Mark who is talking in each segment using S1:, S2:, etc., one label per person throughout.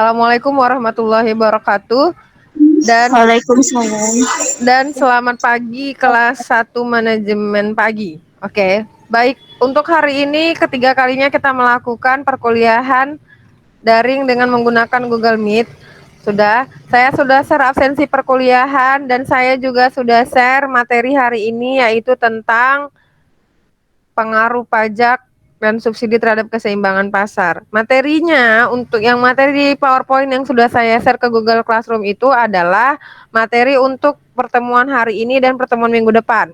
S1: Assalamualaikum warahmatullahi wabarakatuh dan
S2: Waalaikumsalam.
S1: selamat pagi kelas 1 manajemen pagi. Oke. Baik, untuk hari ini ketiga kalinya kita melakukan perkuliahan daring dengan menggunakan Google Meet. Saya sudah share absensi perkuliahan dan saya juga sudah share materi hari ini yaitu tentang pengaruh pajak dan subsidi terhadap keseimbangan pasar. Materinya untuk yang materi di PowerPoint yang sudah saya share ke Google Classroom itu adalah materi untuk pertemuan hari ini dan pertemuan minggu depan.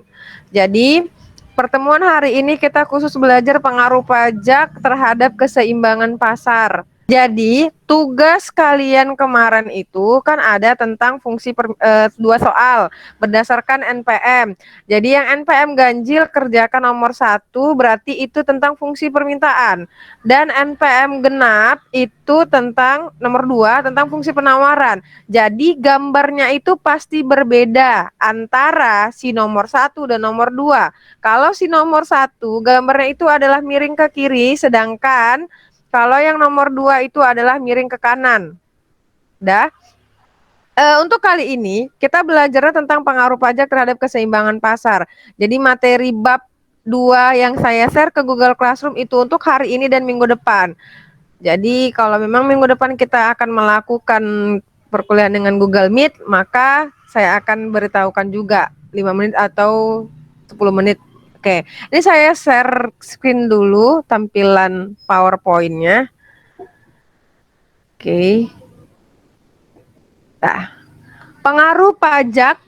S1: Jadi, pertemuan hari ini kita khusus belajar pengaruh pajak terhadap keseimbangan pasar. Jadi, tugas kalian kemarin itu kan ada tentang dua soal berdasarkan NPM. Jadi yang NPM ganjil kerjakan nomor 1 berarti itu tentang fungsi permintaan. Dan NPM genap itu tentang nomor 2 tentang fungsi penawaran. Jadi gambarnya itu pasti berbeda antara si nomor 1 dan nomor 2. Kalau si nomor 1 gambarnya itu adalah miring ke kiri, sedangkan kalau yang nomor 2 itu adalah miring ke kanan. Untuk kali ini kita belajar tentang pengaruh pajak terhadap keseimbangan pasar. Jadi materi bab 2 yang saya share ke Google Classroom itu untuk hari ini dan minggu depan. Jadi kalau memang minggu depan kita akan melakukan perkuliahan dengan Google Meet, maka saya akan beritahukan juga 5 menit atau 10 menit. Oke, ini saya share screen dulu tampilan PowerPoint-nya. Oke. Nah, pengaruh pajak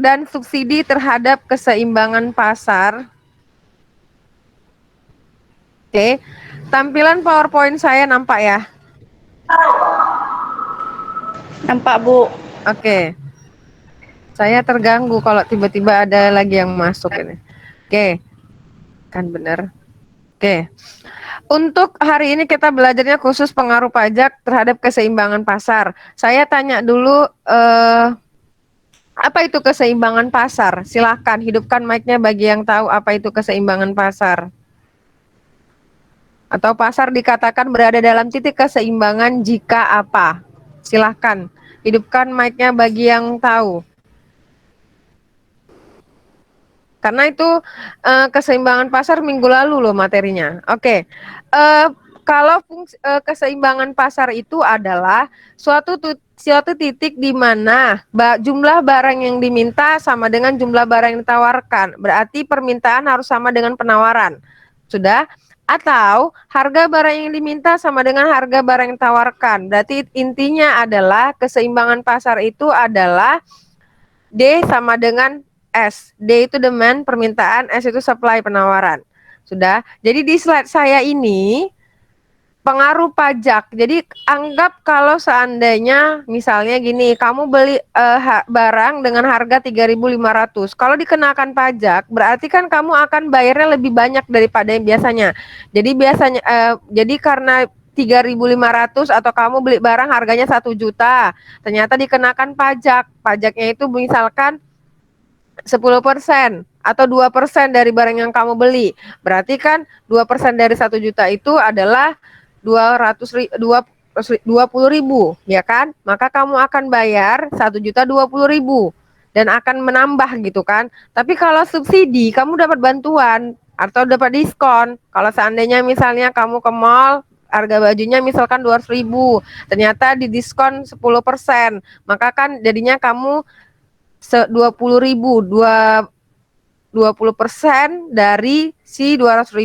S1: dan subsidi terhadap keseimbangan pasar. Oke, tampilan PowerPoint saya nampak ya?
S2: Nampak, Bu.
S1: Oke, saya terganggu kalau tiba-tiba ada lagi yang masuk ini. Oke, kan benar. Oke, untuk hari ini kita belajarnya khusus pengaruh pajak terhadap keseimbangan pasar. Saya tanya dulu, apa itu keseimbangan pasar? Silahkan hidupkan mic-nya bagi yang tahu apa itu keseimbangan pasar. Atau pasar dikatakan berada dalam titik keseimbangan jika apa? Silahkan hidupkan mic-nya bagi yang tahu. Karena itu keseimbangan pasar minggu lalu loh materinya. Oke, kalau keseimbangan pasar itu adalah suatu titik di mana jumlah barang yang diminta sama dengan jumlah barang yang ditawarkan. Berarti permintaan harus sama dengan penawaran. Sudah? Atau harga barang yang diminta sama dengan harga barang yang ditawarkan. Berarti intinya adalah keseimbangan pasar itu adalah D sama dengan S. D itu demand, permintaan, S itu supply, penawaran. Sudah. Jadi di slide saya ini pengaruh pajak. Jadi anggap kalau seandainya misalnya gini, kamu beli barang dengan harga 3.500. Kalau dikenakan pajak, berarti kan kamu akan bayarnya lebih banyak daripada yang biasanya. Jadi karena 3.500 atau kamu beli barang harganya 1 juta, ternyata dikenakan pajak. Pajaknya itu misalkan 10% atau 2% dari barang yang kamu beli. Berarti kan 2% dari 1 juta itu adalah 20.000, ya kan? Maka kamu akan bayar 1.020.000 dan akan menambah gitu kan. Tapi kalau subsidi kamu dapat bantuan atau dapat diskon. Kalau seandainya misalnya kamu ke mall harga bajunya misalkan 200.000, ternyata didiskon 10%, maka kan jadinya kamu 20.000, 20% dari si 200.000.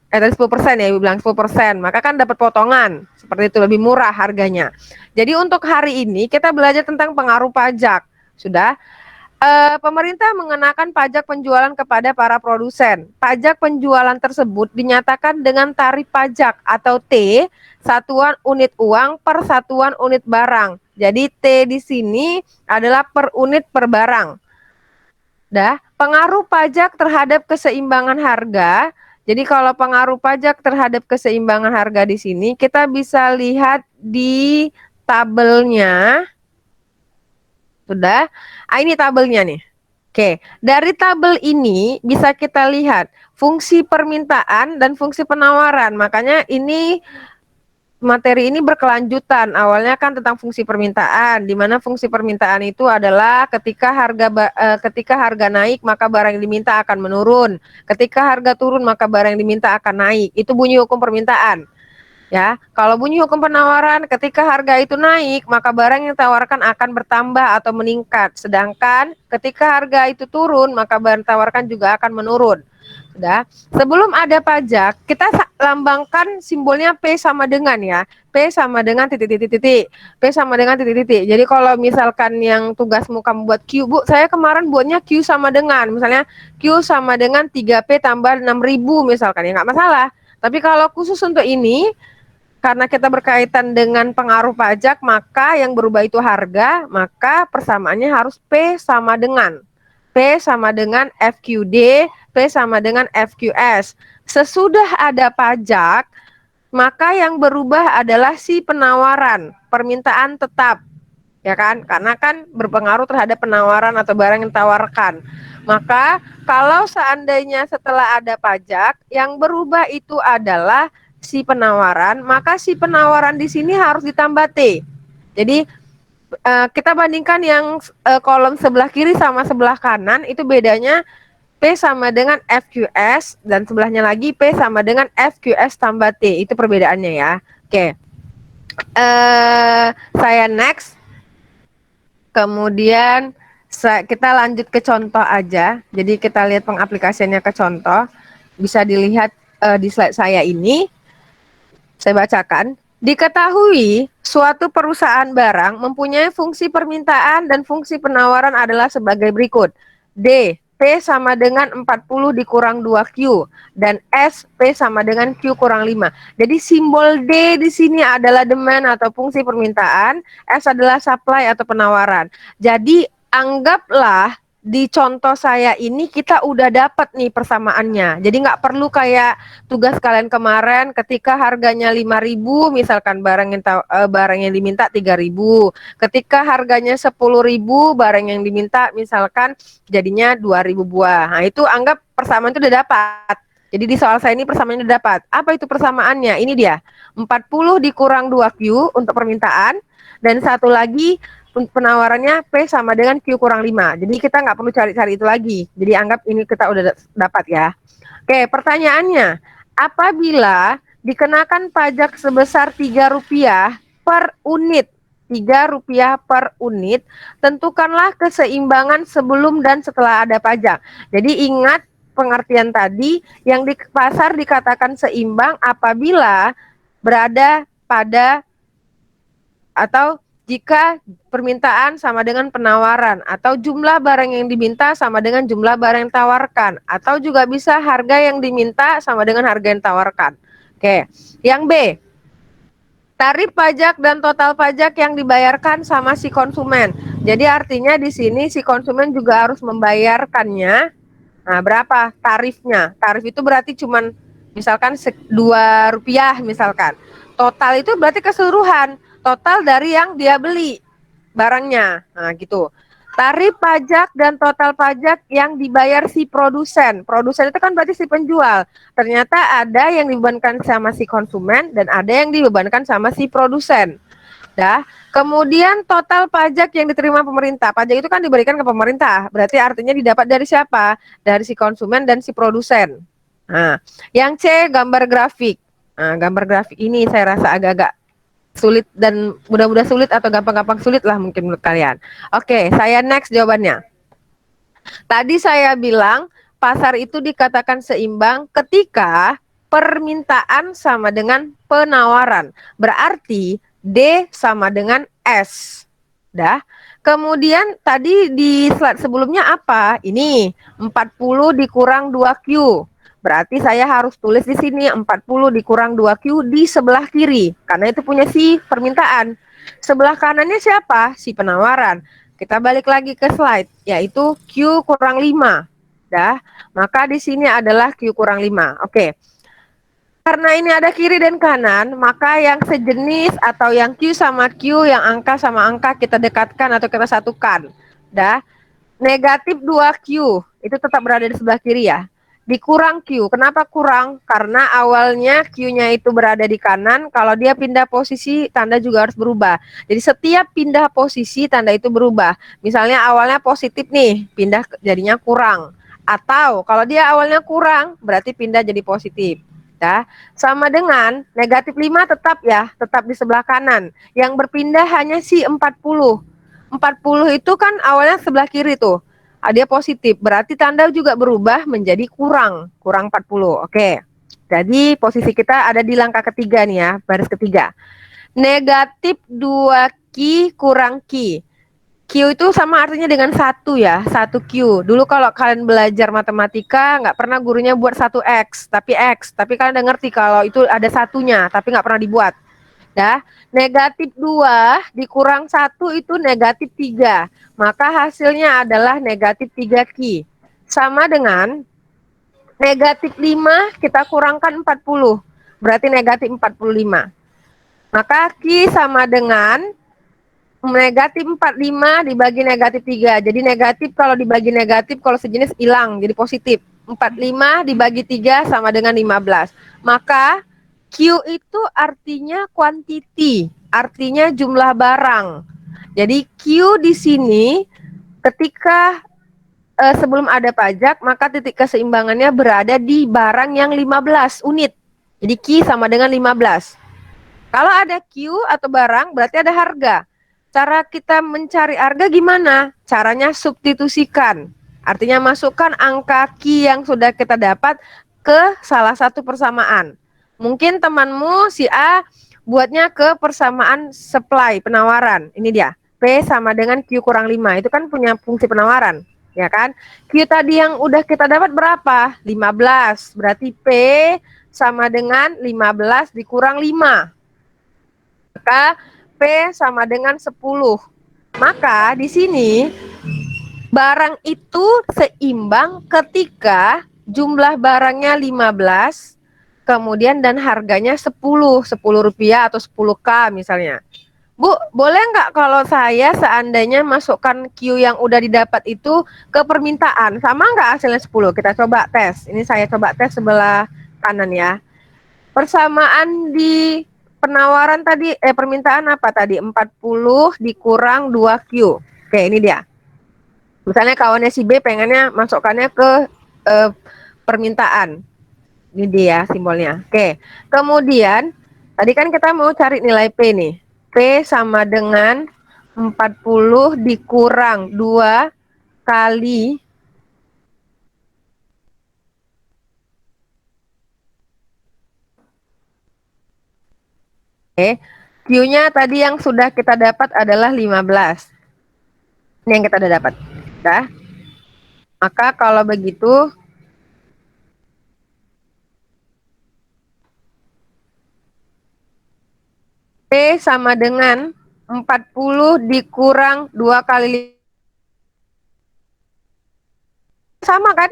S1: Tadi 10% ya, Ibu bilang 10%. Maka kan dapat potongan. Seperti itu, lebih murah harganya. Jadi untuk hari ini kita belajar tentang pengaruh pajak. Sudah? Pemerintah mengenakan pajak penjualan kepada para produsen. Pajak penjualan tersebut dinyatakan dengan tarif pajak atau T, satuan unit uang per satuan unit barang. Jadi T di sini adalah per unit per barang. Pengaruh pajak terhadap keseimbangan harga. Jadi kalau pengaruh pajak terhadap keseimbangan harga di sini kita bisa lihat di tabelnya. Sudah? Ini tabelnya nih. Oke, dari tabel ini bisa kita lihat fungsi permintaan dan fungsi penawaran. Makanya ini materi ini berkelanjutan. Awalnya kan tentang fungsi permintaan, di mana fungsi permintaan itu adalah ketika harga naik maka barang yang diminta akan menurun. Ketika harga turun maka barang yang diminta akan naik. Itu bunyi hukum permintaan. Ya, kalau bunyi hukum penawaran, ketika harga itu naik, maka barang yang ditawarkan akan bertambah atau meningkat. Sedangkan ketika harga itu turun, maka barang ditawarkan juga akan menurun. Sudah. Sebelum ada pajak, kita lambangkan simbolnya P sama dengan ya. P sama dengan titik-titik-titik. P sama dengan titik-titik. Jadi kalau misalkan yang tugasmu kamu buat Q, Bu, saya kemarin buatnya Q sama dengan. Misalnya Q sama dengan 3P tambah 6.000 misalkan, ya nggak masalah. Tapi kalau khusus untuk ini, karena kita berkaitan dengan pengaruh pajak, maka yang berubah itu harga, maka persamaannya harus P sama dengan. P sama dengan FQD, P sama dengan FQS. Sesudah ada pajak, maka yang berubah adalah si penawaran, permintaan tetap. Ya kan? Karena kan berpengaruh terhadap penawaran atau barang yang ditawarkan. Maka kalau seandainya setelah ada pajak, yang berubah itu adalah si penawaran, maka si penawaran di sini harus ditambah T. Jadi kita bandingkan yang kolom sebelah kiri sama sebelah kanan, itu bedanya P sama dengan FQS dan sebelahnya lagi P sama dengan FQS tambah T. Itu perbedaannya ya. Oke. Saya next. Kemudian kita lanjut ke contoh aja. Jadi kita lihat pengaplikasiannya ke contoh. Bisa dilihat di slide saya ini. Saya bacakan. Diketahui suatu perusahaan barang mempunyai fungsi permintaan dan fungsi penawaran adalah sebagai berikut. D. P sama dengan 40 dikurang 2Q. Dan S. P sama dengan Q kurang 5. Jadi simbol D di sini adalah demand atau fungsi permintaan. S adalah supply atau penawaran. Jadi anggaplah di contoh saya ini kita udah dapat nih persamaannya. Jadi nggak perlu kayak tugas kalian kemarin ketika harganya 5.000 misalkan barang yang diminta 3.000. Ketika harganya 10.000 barang yang diminta misalkan jadinya 2.000 buah. Nah, itu anggap persamaan itu udah dapat. Jadi di soal saya ini persamaannya udah dapat. Apa itu persamaannya? Ini dia. 40 dikurang 2Q untuk permintaan dan satu lagi penawarannya P sama dengan Q kurang 5. Jadi kita nggak perlu cari-cari itu lagi. Jadi anggap ini kita udah dapat ya. Oke, pertanyaannya, apabila dikenakan pajak sebesar Rp3 per unit, Rp3 per unit, tentukanlah keseimbangan sebelum dan setelah ada pajak. Jadi ingat pengertian tadi, yang di pasar dikatakan seimbang apabila berada pada atau jika permintaan sama dengan penawaran, atau jumlah barang yang diminta sama dengan jumlah barang yang ditawarkan, atau juga bisa harga yang diminta sama dengan harga yang ditawarkan. Oke, yang B, tarif pajak dan total pajak yang dibayarkan sama si konsumen. Jadi artinya di sini si konsumen juga harus membayarkannya. Nah, berapa tarifnya? Tarif itu berarti cuman misalkan Rp2 misalkan. Total itu berarti keseluruhan. Total dari yang dia beli barangnya. Nah, gitu. Tarif pajak dan total pajak yang dibayar si produsen. Produsen itu kan berarti si penjual. Ternyata ada yang dibebankan sama si konsumen dan ada yang dibebankan sama si produsen. Dah. Kemudian total pajak yang diterima pemerintah. Pajak itu kan diberikan ke pemerintah. Berarti artinya didapat dari siapa? Dari si konsumen dan si produsen. Nah, yang C gambar grafik. Nah, gambar grafik ini saya rasa agak-agak sulit dan mudah-mudah sulit atau gampang-gampang sulit lah mungkin menurut kalian. Oke, saya next jawabannya. Tadi saya bilang pasar itu dikatakan seimbang ketika permintaan sama dengan penawaran. Berarti D sama dengan S. Dah. Kemudian tadi di slide sebelumnya apa? Ini 40 dikurang 2Q. Berarti saya harus tulis di sini 40 dikurang 2Q di sebelah kiri. Karena itu punya si permintaan. Sebelah kanannya siapa? Si penawaran. Kita balik lagi ke slide, yaitu Q kurang 5. Dah, maka di sini adalah Q kurang 5. Oke. Karena ini ada kiri dan kanan, maka yang sejenis atau yang Q sama Q, yang angka sama angka kita dekatkan atau kita satukan. Dah, negatif 2Q, itu tetap berada di sebelah kiri ya. dikurang Q. Kenapa kurang? Karena awalnya Q-nya itu berada di kanan, kalau dia pindah posisi, tanda juga harus berubah. Jadi setiap pindah posisi, tanda itu berubah. Misalnya awalnya positif nih, pindah jadinya kurang. Atau kalau dia awalnya kurang, berarti pindah jadi positif. Ya, sama dengan negatif 5 tetap ya, tetap di sebelah kanan. Yang berpindah hanya si 40. 40 itu kan awalnya sebelah kiri tuh. Dia positif, berarti tanda juga berubah menjadi kurang 40. Oke. Jadi posisi kita ada di langkah ketiga nih ya, baris ketiga. Negatif 2 Q kurang Q. Q itu sama artinya dengan satu ya, satu Q. Dulu kalau kalian belajar matematika, nggak pernah gurunya buat satu X. Tapi kalian udah ngerti kalau itu ada satunya, tapi nggak pernah dibuat. Ya, negatif 2 dikurang satu itu negatif 3. Maka hasilnya adalah negatif 3 Q. Sama dengan negatif 5 kita kurangkan 40. Berarti negatif 45. Maka Q sama dengan negatif 45 dibagi negatif 3. Jadi negatif kalau dibagi negatif, kalau sejenis hilang, jadi positif. 45 dibagi 3 sama dengan 15. Maka Q itu artinya quantity, artinya jumlah barang. Jadi Q di sini ketika sebelum ada pajak, maka titik keseimbangannya berada di barang yang 15 unit. Jadi Q sama dengan 15. Kalau ada Q atau barang, berarti ada harga. Cara kita mencari harga gimana? Caranya substitusikan. Artinya masukkan angka Q yang sudah kita dapat ke salah satu persamaan. Mungkin temanmu si A buatnya ke persamaan supply, penawaran. Ini dia. P sama dengan Q kurang 5. Itu kan punya fungsi penawaran. Ya kan? Q tadi yang udah kita dapat berapa? 15. Berarti P sama dengan 15 dikurang 5. Maka P sama dengan 10. Maka di sini barang itu seimbang ketika jumlah barangnya 15, kemudian dan harganya 10 rupiah atau 10K misalnya. Bu, boleh nggak kalau saya seandainya masukkan Q yang udah didapat itu ke permintaan? Sama nggak hasilnya 10? Kita coba tes. Ini saya coba tes sebelah kanan ya. Persamaan di penawaran tadi, permintaan apa tadi? 40 dikurang 2Q. Oke, ini dia. Misalnya kawannya si B pengennya masukkannya ke permintaan. Ini dia simbolnya. Oke. Kemudian, tadi kan kita mau cari nilai P nih. P sama dengan 40 dikurang 2 kali Q-nya tadi yang sudah kita dapat adalah 15. Ini yang kita udah dapat. Dah. Maka kalau begitu P sama dengan 40 dikurang 2 kali 5. Sama kan?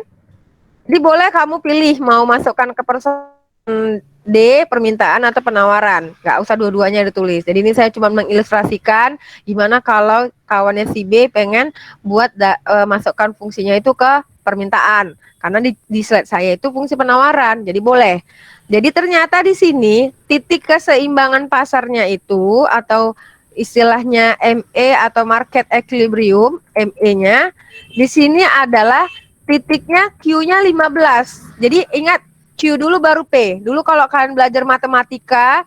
S1: Jadi boleh kamu pilih mau masukkan ke persamaan D, permintaan atau penawaran. Nggak usah dua-duanya ditulis. Jadi ini saya cuma mengilustrasikan gimana kalau kawannya si B pengen buat masukkan fungsinya itu ke permintaan. Karena di slide saya itu fungsi penawaran. Jadi boleh. Jadi ternyata di sini titik keseimbangan pasarnya itu atau istilahnya ME atau market equilibrium, ME-nya di sini adalah titiknya Q-nya 15. Jadi ingat Q dulu baru P. Dulu kalau kalian belajar matematika,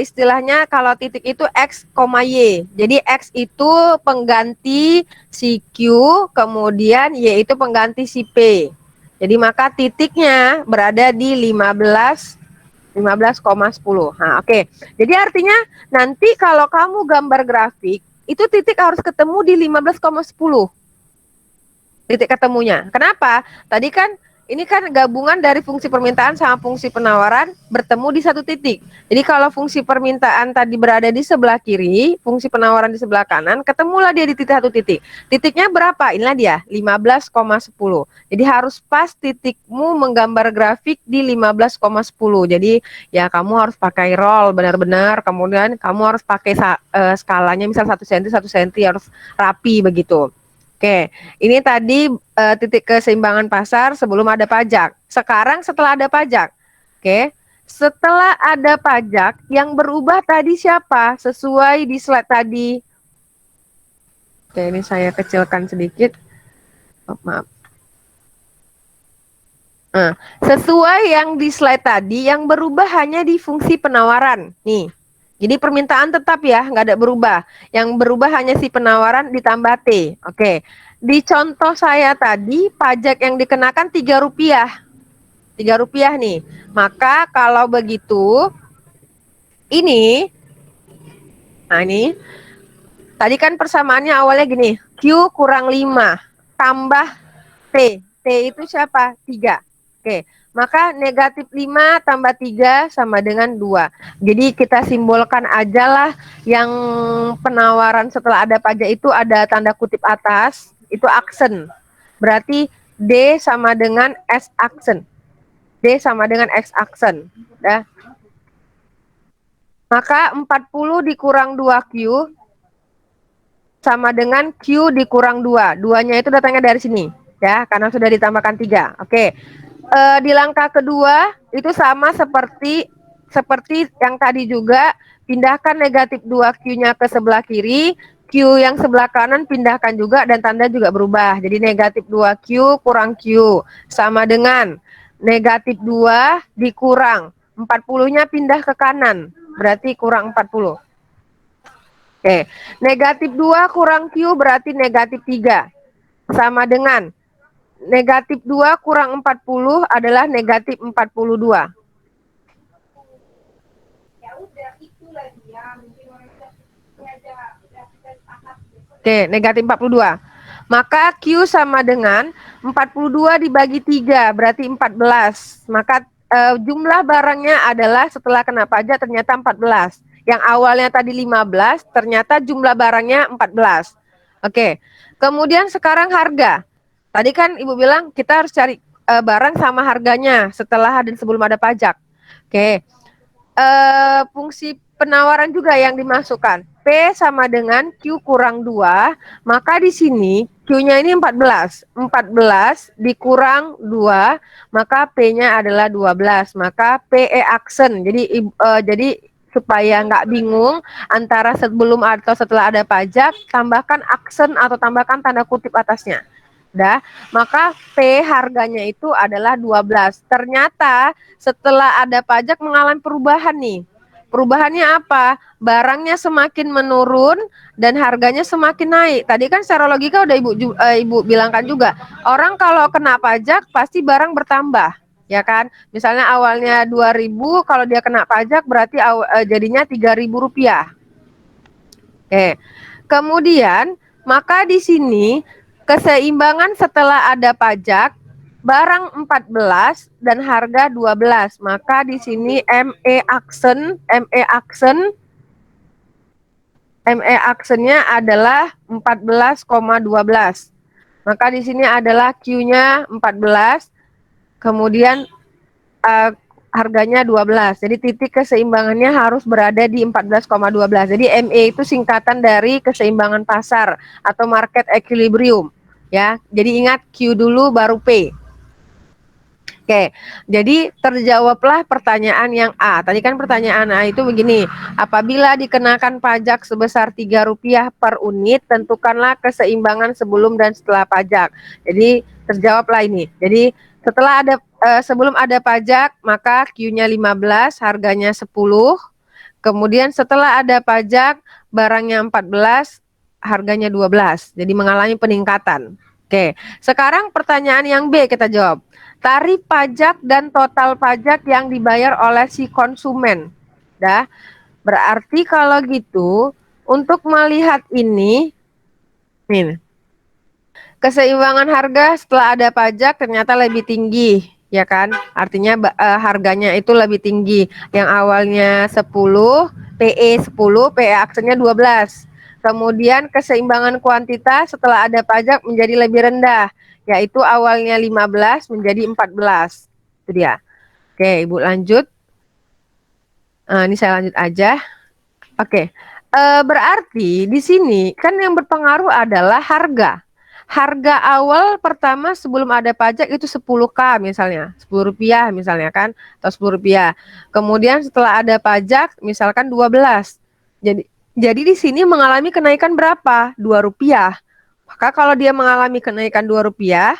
S1: istilahnya kalau titik itu X, Y. Jadi X itu pengganti si Q, kemudian Y itu pengganti si P. Jadi maka titiknya berada di 15,10. Nah, oke. Jadi artinya nanti kalau kamu gambar grafik, itu titik harus ketemu di 15,10. Titik ketemunya. Kenapa? Tadi kan ini kan gabungan dari fungsi permintaan sama fungsi penawaran bertemu di satu titik. Jadi kalau fungsi permintaan tadi berada di sebelah kiri, fungsi penawaran di sebelah kanan, ketemulah dia di titik satu titik. Titiknya berapa? Inilah dia, 15,10. Jadi harus pas titikmu menggambar grafik di 15,10. Jadi ya kamu harus pakai roll benar-benar, kemudian kamu harus pakai skalanya misal 1 cm 1 cm harus rapi begitu. Oke, ini tadi titik keseimbangan pasar sebelum ada pajak. Sekarang setelah ada pajak. Oke, setelah ada pajak yang berubah tadi siapa? Sesuai di slide tadi. Oke, ini saya kecilkan sedikit. Oh, maaf. Nah, sesuai yang di slide tadi, yang berubah hanya di fungsi penawaran. Nih, jadi permintaan tetap ya, nggak ada berubah. Yang berubah hanya si penawaran ditambah T. Oke, di contoh saya tadi, pajak yang dikenakan Rp3. Rp3 nih. Maka kalau begitu, ini, nah ini, tadi kan persamaannya awalnya gini, Q kurang 5, tambah T. T itu siapa? 3. Oke, maka negatif 5 tambah 3 sama dengan 2. Jadi kita simbolkan aja lah yang penawaran setelah ada pajak itu ada tanda kutip atas, itu aksen. Berarti D sama dengan S aksen. D sama dengan X aksen. Ya. Maka 40 dikurang 2Q sama dengan Q dikurang 2. Duanya itu datangnya dari sini. Ya, karena sudah ditambahkan 3. Oke. Di langkah kedua itu sama seperti yang tadi juga, pindahkan negatif 2Q-nya ke sebelah kiri, Q yang sebelah kanan pindahkan juga dan tanda juga berubah. Jadi negatif 2Q kurang Q sama dengan negatif 2 dikurang 40-nya pindah ke kanan, berarti kurang 40. Oke, negatif 2 kurang Q berarti negatif 3 sama dengan negatif 2 kurang 40 adalah negatif 42. Oke, negatif 42. Maka Q sama dengan 42 dibagi 3, berarti 14. Maka jumlah barangnya adalah setelah kena pajak ternyata 14. Yang awalnya tadi 15, ternyata jumlah barangnya 14. Oke, kemudian sekarang harga. Tadi kan Ibu bilang kita harus cari barang sama harganya setelah dan sebelum ada pajak. Oke, fungsi penawaran juga yang dimasukkan. P sama dengan Q kurang 2, maka di sini Q-nya ini 14. 14 dikurang 2, maka P-nya adalah 12. Maka PE aksen. Jadi supaya nggak bingung antara sebelum atau setelah ada pajak, tambahkan aksen atau tambahkan tanda kutip atasnya. Udah, maka P harganya itu adalah 12. Ternyata setelah ada pajak mengalami perubahan nih. Perubahannya apa? Barangnya semakin menurun dan harganya semakin naik. Tadi kan secara logika udah Ibu bilangkan juga. Orang kalau kena pajak pasti barang bertambah, ya kan? Misalnya awalnya 2.000, kalau dia kena pajak berarti jadinya Rp3.000. Oke. Kemudian, maka di sini keseimbangan setelah ada pajak, barang 14 dan harga 12. Maka di sini ME aksennya adalah 14,12. Maka di sini adalah Q-nya 14, kemudian harganya 12. Jadi titik keseimbangannya harus berada di 14,12. Jadi ME itu singkatan dari keseimbangan pasar atau market equilibrium, ya. Jadi ingat Q dulu baru P. Oke, jadi terjawablah pertanyaan yang A. Tadi kan pertanyaan A itu begini, apabila dikenakan pajak sebesar Rp3 per unit, tentukanlah keseimbangan sebelum dan setelah pajak. Jadi terjawablah ini. Jadi setelah ada sebelum ada pajak, maka Q-nya 15, harganya 10. Kemudian setelah ada pajak, barangnya 14, harganya 12. Jadi mengalami peningkatan. Oke, sekarang pertanyaan yang B kita jawab. Tarif pajak dan total pajak yang dibayar oleh si konsumen. Dah, berarti kalau gitu, untuk melihat ini, nih, keseimbangan harga setelah ada pajak ternyata lebih tinggi, ya kan? Artinya harganya itu lebih tinggi. Yang awalnya 10, PE 10, PE aksennya 12. Kemudian keseimbangan kuantitas setelah ada pajak menjadi lebih rendah, yaitu awalnya 15 menjadi 14. Itu dia. Oke, Ibu lanjut. Ini saya lanjut aja. Oke. Berarti di sini kan yang berpengaruh adalah harga. harga awal pertama sebelum ada pajak itu 10K misalnya, Rp10 misalnya kan, atau Rp10. Kemudian setelah ada pajak misalkan 12. Jadi di sini mengalami kenaikan berapa? Rp2. Maka kalau dia mengalami kenaikan Rp2,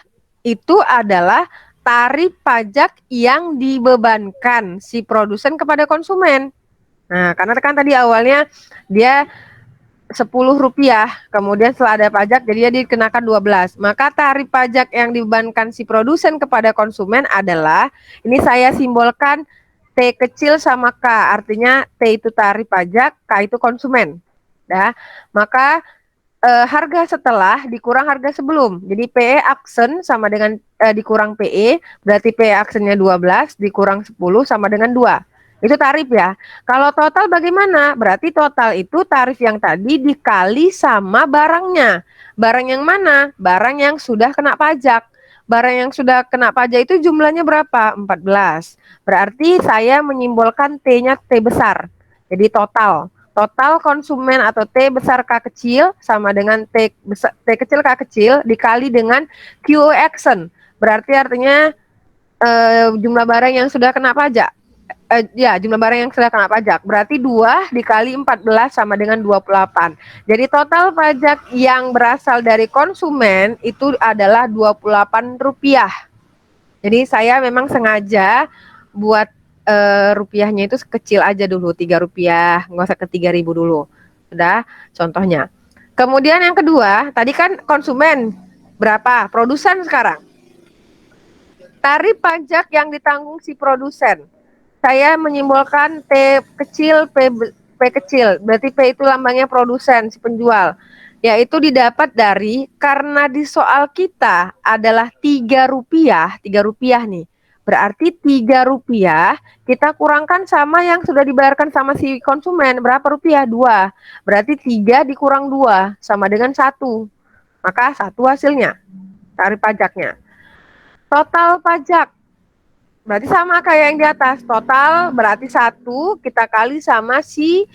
S1: itu adalah tarif pajak yang dibebankan si produsen kepada konsumen. Nah, karena kan tadi awalnya dia Rp10, kemudian setelah ada pajak jadi dia dikenakan 12. Maka tarif pajak yang dibebankan si produsen kepada konsumen adalah, ini saya simbolkan T kecil sama K, artinya T itu tarif pajak, K itu konsumen. Dah, maka harga setelah dikurang harga sebelum. Jadi PE aksen sama dengan dikurang PE, berarti PE aksennya 12 dikurang 10 sama dengan 2. Itu tarif ya. Kalau total bagaimana? Berarti total itu tarif yang tadi dikali sama barangnya. Barang yang mana? Barang yang sudah kena pajak. Barang yang sudah kena pajak itu jumlahnya berapa? 14. Berarti saya menyimbolkan T-nya T besar. Jadi total. Total konsumen atau T besar K kecil sama dengan T kecil K kecil dikali dengan Q action. Berarti artinya jumlah barang yang sudah kena pajak. Ya, jumlah barang yang sudah kena pajak. Berarti 2 dikali 14 sama dengan 28. Jadi total pajak yang berasal dari konsumen itu adalah Rp28. Jadi saya memang sengaja buat rupiahnya itu kecil aja dulu, Rp3, nggak usah ke 3.000 dulu. Sudah, contohnya. Kemudian yang kedua, tadi kan konsumen berapa? Produsen sekarang. Tarif pajak yang ditanggung si produsen. Saya menyimbolkan T kecil, P kecil. Berarti P itu lambangnya produsen, si penjual. Yaitu didapat dari, karena di soal kita adalah Rp3 nih. Berarti Rp3 kita kurangkan sama yang sudah dibayarkan sama si konsumen. Berapa rupiah? 2. Berarti 3 dikurang 2 sama dengan 1. Maka 1 hasilnya, tarif pajaknya. Total pajak berarti sama kayak yang di atas. Total berarti 1 kita kali sama si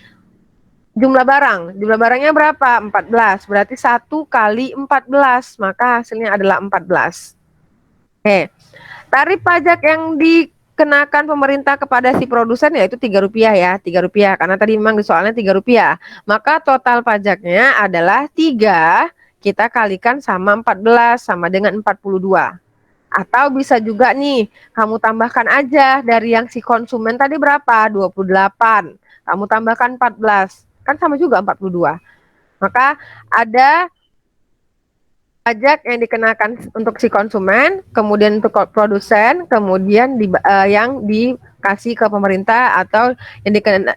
S1: jumlah barang. Jumlah barangnya berapa? 14. Berarti 1 kali 14. Maka hasilnya adalah 14. Oke. Tarif pajak yang dikenakan pemerintah kepada si produsen yaitu Rp3 ya. Rp3 karena tadi memang di soalnya Rp3. Maka total pajaknya adalah 3 kita kalikan sama 14 sama dengan 42. Atau bisa juga nih, kamu tambahkan aja dari yang si konsumen tadi berapa? 28. Kamu tambahkan 14. Kan sama juga 42. Maka ada pajak yang dikenakan untuk si konsumen, kemudian untuk produsen, kemudian yang dikasih ke pemerintah atau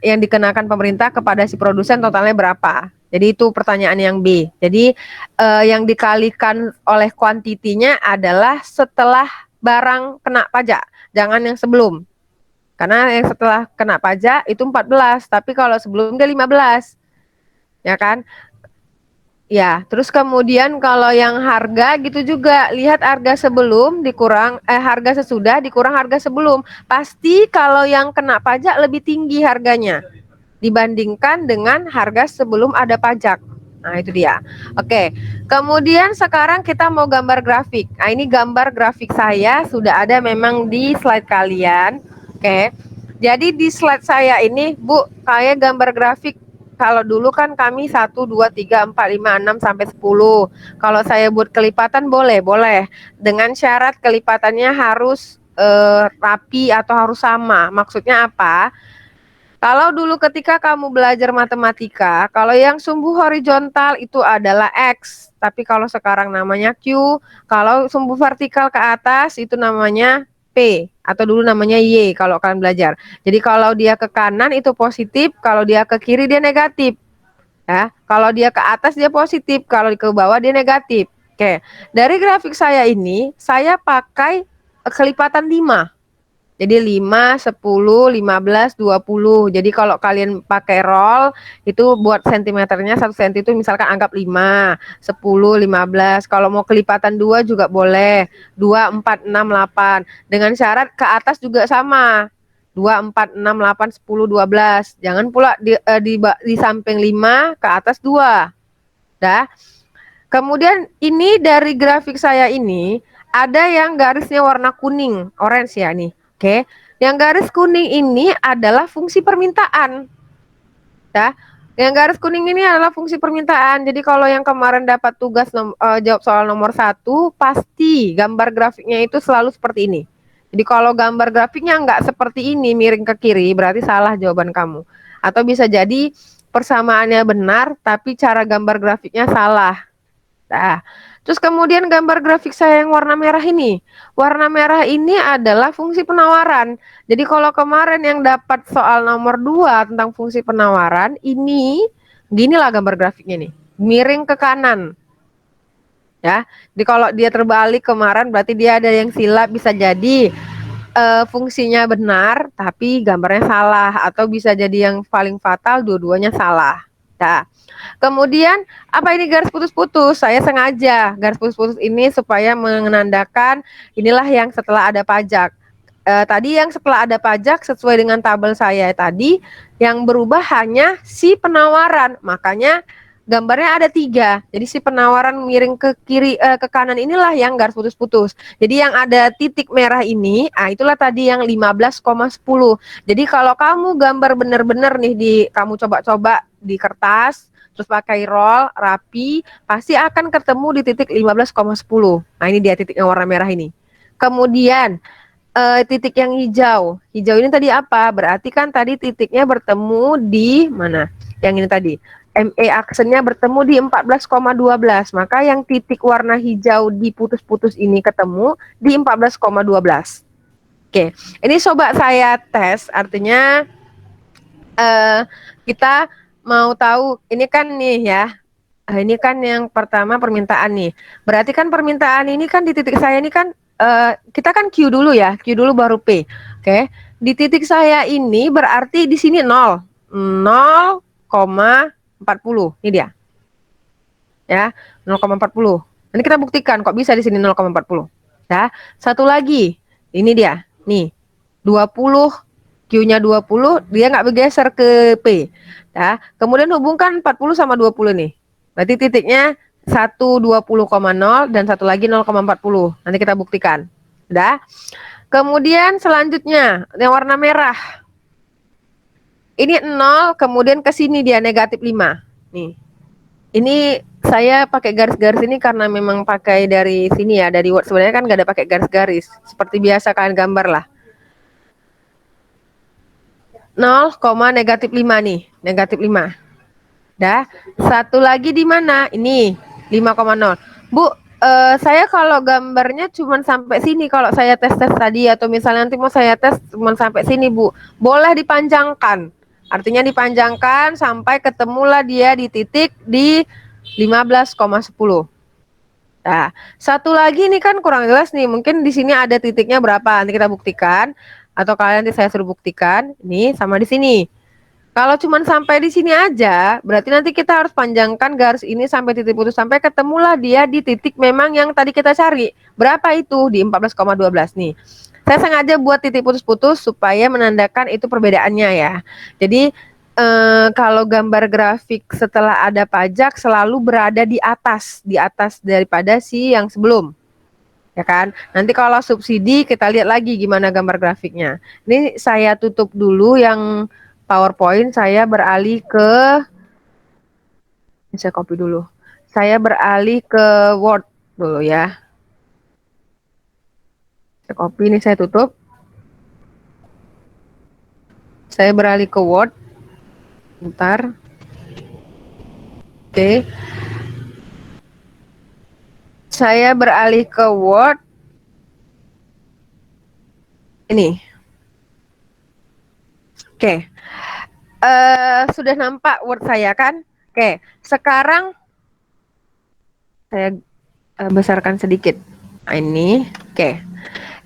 S1: yang dikenakan pemerintah kepada si produsen totalnya berapa. Jadi itu pertanyaan yang B. Jadi yang dikalikan oleh kuantitinya adalah setelah barang kena pajak, jangan yang sebelum. Karena yang setelah kena pajak itu 14, tapi kalau sebelum dia 15. Ya kan? Ya, terus kemudian kalau yang harga gitu juga, lihat harga sebelum dikurang harga sesudah dikurang harga sebelum. Pasti kalau yang kena pajak lebih tinggi harganya dibandingkan dengan harga sebelum ada pajak. Nah, itu dia. Oke. Kemudian sekarang kita mau gambar grafik. Nah, ini gambar grafik saya sudah ada memang di slide kalian. Oke. Jadi di slide saya ini, Bu, kayak gambar grafik. Kalau dulu kan kami 1, 2, 3, 4, 5, 6 sampai 10. Kalau saya buat kelipatan boleh. Dengan syarat kelipatannya harus rapi atau harus sama. Maksudnya apa? Kalau dulu ketika kamu belajar matematika, kalau yang sumbu horizontal itu adalah X, tapi kalau sekarang namanya Q, kalau sumbu vertikal ke atas itu namanya P, atau dulu namanya Y kalau kalian belajar. Jadi kalau dia ke kanan itu positif, kalau dia ke kiri dia negatif. Ya, kalau dia ke atas dia positif, kalau ke bawah dia negatif. Oke, dari grafik saya ini, saya pakai kelipatan 5. Jadi 5, 10, 15, 20. Jadi kalau kalian pakai roll itu buat sentimeternya 1 cm itu misalkan anggap 5, 10, 15. Kalau mau kelipatan 2 juga boleh. 2, 4, 6, 8. Dengan syarat ke atas juga sama. 2, 4, 6, 8, 10, 12. Jangan pula di samping 5 ke atas 2. Dah. Kemudian ini dari grafik saya ini ada yang garisnya warna kuning, orange ya nih. Oke. Yang garis kuning ini adalah fungsi permintaan. Ya. Yang garis kuning ini adalah fungsi permintaan. Jadi kalau yang kemarin dapat tugas jawab soal nomor 1, pasti gambar grafiknya itu selalu seperti ini. Jadi kalau gambar grafiknya nggak seperti ini, miring ke kiri, berarti salah jawaban kamu. Atau bisa jadi persamaannya benar, tapi cara gambar grafiknya salah. Nah, terus kemudian gambar grafik saya yang warna merah ini. Warna merah ini adalah fungsi penawaran. Jadi kalau kemarin yang dapat soal nomor 2 tentang fungsi penawaran, ini ginilah gambar grafiknya nih. Miring ke kanan. Ya. Jadi kalau dia terbalik kemarin berarti dia ada yang silap, bisa jadi fungsinya benar tapi gambarnya salah, atau bisa jadi yang paling fatal dua-duanya salah. Nah, kemudian apa ini garis putus-putus? Saya sengaja garis putus-putus ini supaya menandakan inilah yang setelah ada pajak. Tadi yang setelah ada pajak sesuai dengan tabel saya tadi, yang berubah hanya si penawaran. Makanya gambarnya ada 3. Jadi si penawaran miring ke kiri ke kanan inilah yang garis putus-putus. Jadi yang ada titik merah ini, itulah tadi yang 15,10. Jadi kalau kamu gambar benar-benar nih kamu coba-coba di kertas, terus pakai roll rapi, pasti akan ketemu di titik 15,10. Nah, ini dia titik yang warna merah ini. Kemudian titik yang hijau. Hijau ini tadi apa? Berarti kan tadi titiknya bertemu di mana? Yang ini tadi. ME aksennya bertemu di 14,12. Maka yang titik warna hijau di putus-putus ini ketemu di 14,12. Oke, ini coba saya tes, artinya kita mau tahu ini kan nih ya. Ini kan yang pertama permintaan nih. Berarti kan permintaan ini kan di titik saya ini kan kita kan Q dulu ya, Q dulu baru P. Oke. Di titik saya ini berarti di sini 0,40. Ini dia. Ya, 0,40. Nanti kita buktikan kok bisa di sini 0,40. Ya. Satu lagi. Ini dia. Nih. 20, Q-nya 20, dia nggak bergeser ke P. Ya. Kemudian hubungkan 40 sama 20 nih. Berarti titiknya 120,0 dan satu lagi 0,40. Nanti kita buktikan. Udah. Kemudian selanjutnya yang warna merah. Ini 0, kemudian ke sini dia negatif 5. Nih. Ini saya pakai garis-garis ini karena memang pakai dari sini ya, dari Word. Sebenarnya kan nggak ada pakai garis-garis. Seperti biasa kalian gambar lah. 0, negatif 5 nih, negatif 5. Dah, satu lagi di mana? Ini 5,0. Bu, saya kalau gambarnya cuma sampai sini kalau saya tes-tes tadi, atau misalnya nanti mau saya tes cuma sampai sini, Bu. Boleh dipanjangkan. Artinya dipanjangkan sampai ketemulah dia di titik di 15,10. Nah, satu lagi nih kan kurang jelas nih. Mungkin di sini ada titiknya berapa? Nanti kita buktikan. Atau kalian nanti saya suruh buktikan. Ini sama di sini. Kalau cuma sampai di sini aja, berarti nanti kita harus panjangkan garis ini sampai titik putus, sampai ketemulah dia di titik memang yang tadi kita cari. Berapa itu? Di 14,12 nih. Saya sengaja buat titik putus-putus supaya menandakan itu perbedaannya ya. Jadi kalau gambar grafik setelah ada pajak selalu berada di atas daripada si yang sebelum. Ya kan? Nanti kalau subsidi kita lihat lagi gimana gambar grafiknya. Ini saya tutup dulu yang PowerPoint, saya beralih ke, saya copy dulu. Saya beralih ke Word dulu ya. Saya copy, ini saya tutup. Saya beralih ke Word. Bentar. Oke. Saya beralih ke Word. Ini. Oke. Sudah nampak Word saya kan? Oke, sekarang saya besarkan sedikit. Nah, ini, oke.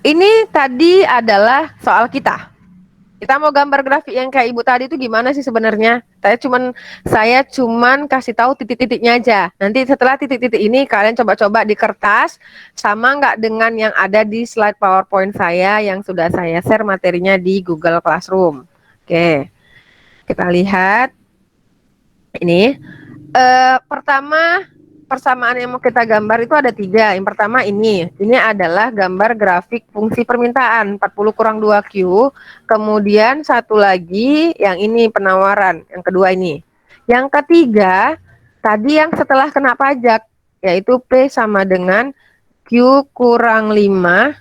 S1: Ini tadi adalah soal kita. Kita mau gambar grafik yang kayak ibu tadi itu gimana sih sebenarnya? Saya cuman kasih tahu titik-titiknya aja. Nanti setelah titik-titik ini kalian coba-coba di kertas, sama nggak dengan yang ada di slide PowerPoint saya yang sudah saya share materinya di Google Classroom. Oke, kita lihat. Ini pertama persamaan yang mau kita gambar itu ada 3. Yang pertama ini adalah gambar grafik fungsi permintaan 40 kurang 2Q. Kemudian satu lagi yang ini penawaran, yang kedua ini. Yang ketiga, tadi yang setelah kena pajak, yaitu P sama dengan Q kurang 5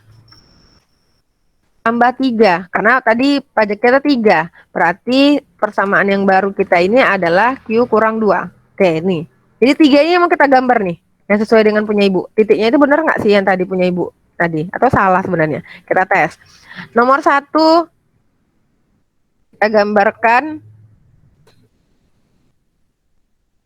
S1: tambah 3. Karena tadi pajak kita 3. Berarti persamaan yang baru kita ini adalah Q kurang 2. Oke, nih. Jadi 3 ini mau kita gambar nih, yang sesuai dengan punya ibu. Titiknya itu benar nggak sih yang tadi punya ibu tadi? Atau salah sebenarnya? Kita tes. Nomor 1, kita gambarkan